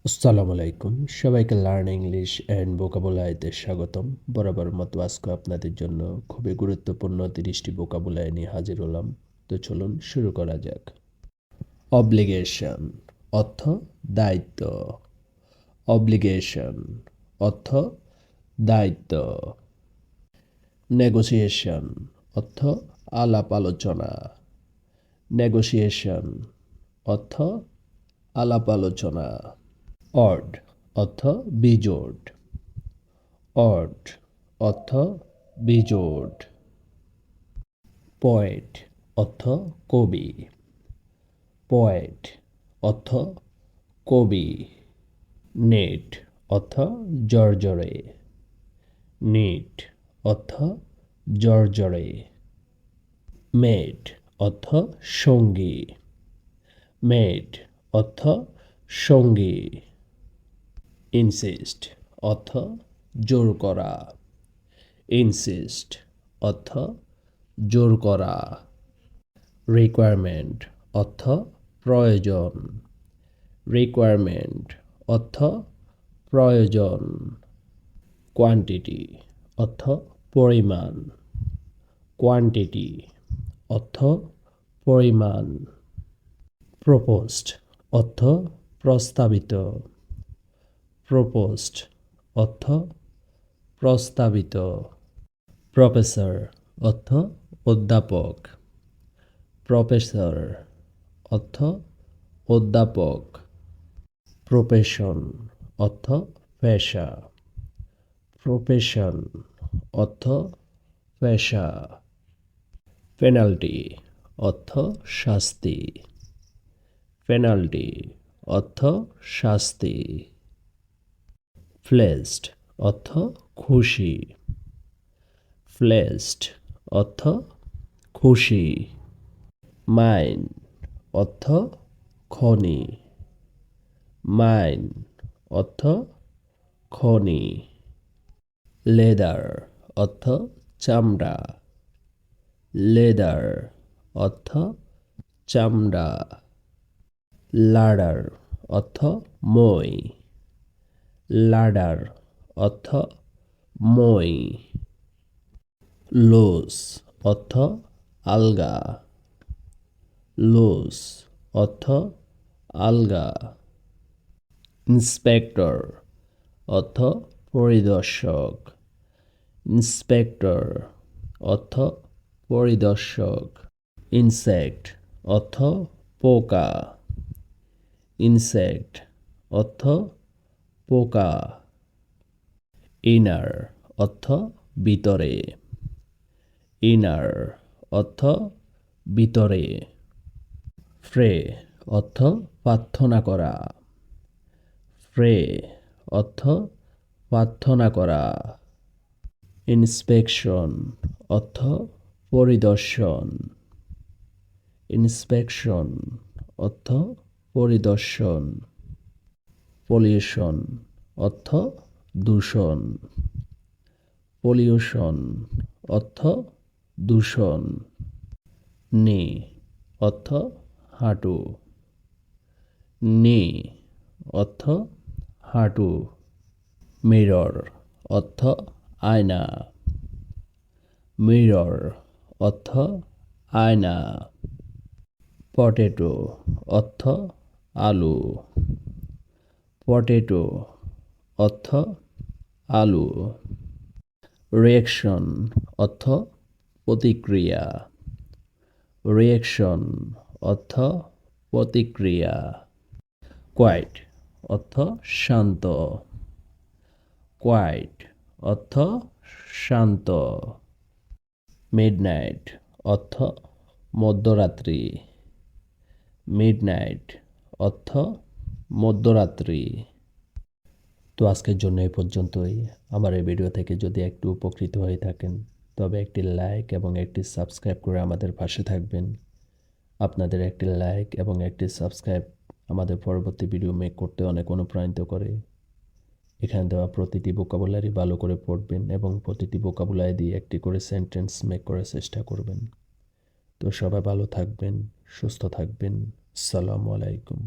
আসসালামু আলাইকুম, সবাইকে লার্ন ইংলিশ অ্যান্ড ভোকাবুলারিতে স্বাগতম। বরাবর মতো আজকে আপনাদের জন্য খুবই গুরুত্বপূর্ণ 30টি ভোকাবুলারি নিয়ে হাজির হলাম। তো চলুন শুরু করা যাক। অব্লিগেশন অর্থ দায়িত্ব। অব্লিগেশন অর্থ দায়িত্ব। নেগোসিয়েশন অর্থ আলাপ আলোচনা। নেগোসিয়েশন অর্থ আলাপ আলোচনা। অড অর্থ বিজোড়। অড অর্থ বিজোড়। পোয়েট অর্থ কবি। পোয়েট অর্থ কবি। নেট অর্থ জর্জরে। নেট অর্থ জর্জরে। মেট অর্থ সঙ্গী। মেট অর্থ সঙ্গী। ইনসিস্ট অর্থ জোর করা। ইনসিস্ট অর্থ জোর করা। রিকোয়ারমেন্ট অর্থ প্রয়োজন। রিকোয়ারমেন্ট অর্থ প্রয়োজন। কোয়ান্টিটি অর্থ পরিমাণ। কোয়ান্টিটি অর্থ পরিমাণ। প্রপোজড অর্থ প্রস্তাবিত। প্রপোজড অর্থ প্রস্তাবিত। প্রফেসর অর্থ অধ্যাপক। প্রফেসর অর্থ অধ্যাপক। প্রফেশন অর্থ পেশা। প্রফেশন অর্থ পেশা। পেনাল্টি অর্থ শাস্তি। পেনাল্টি অর্থ শাস্তি। প্লেসড অর্থ খুশি। প্লেসড অর্থ খুশি। মাইন অর্থ খনি। মাইন অর্থ খনি। লেদার অর্থ চামড়া। লেদার অর্থ চামড়া। লাডার অর্থ মই। লাডার অর্থ মই। লোস অর্থ আলগা। লোস অর্থ আলগা। ইন্সপেক্টর অর্থ পরিদর্শক। ইন্সপেক্টর অর্থ পরিদর্শক। ইনসেক্ট অর্থ পোকা। ইনসেক্ট অর্থ পোকা। ইনার অর্থ ভিতরে। ইনার অর্থ ভিতরে। প্রে অর্থ প্রার্থনা করা। প্রে অর্থ প্রার্থনা করা। ইন্সপেকশন অর্থ পরিদর্শন। ইন্সপেকশন অর্থ পরিদর্শন। পলিউশন অর্থ দূষণ। পলিউশন অর্থ দূষণ। নি অর্থ হাঁটু। নি অর্থ হাঁটু। মিরর অর্থ আয়না। মিরর অর্থ আয়না। পটেটো অর্থ আলু। পটেটো অর্থ আলু। রিঅ্যাকশন অর্থ প্রতিক্রিয়া। রিঅ্যাকশন অর্থ প্রতিক্রিয়া। কোয়াইট অর্থ শান্ত। কোয়াইট অর্থ শান্ত। মিডনাইট অর্থ মধ্যরাত্রি। মিডনাইট অর্থ মধ্যরাত্রি। তো আজকের জন্য এই পর্যন্তই। আমার এই ভিডিও থেকে যদি একটু উপকৃত হয়ে থাকেন তবে একটি লাইক এবং একটি সাবস্ক্রাইব করে আমাদের পাশে থাকবেন। আপনাদের একটি লাইক এবং একটি সাবস্ক্রাইব আমাদের পরবর্তী ভিডিও মেক করতে অনেক অনুপ্রাণিত করে। এখানে দেওয়া প্রতিটি ভোকাবুলারি ভালো করে পড়বেন এবং প্রতিটি ভোকাবুলারি দিয়ে একটি করে সেন্টেন্স মেক করার চেষ্টা করবেন। তো সবাই ভালো থাকবেন, সুস্থ থাকবেন। আসসালামু আলাইকুম।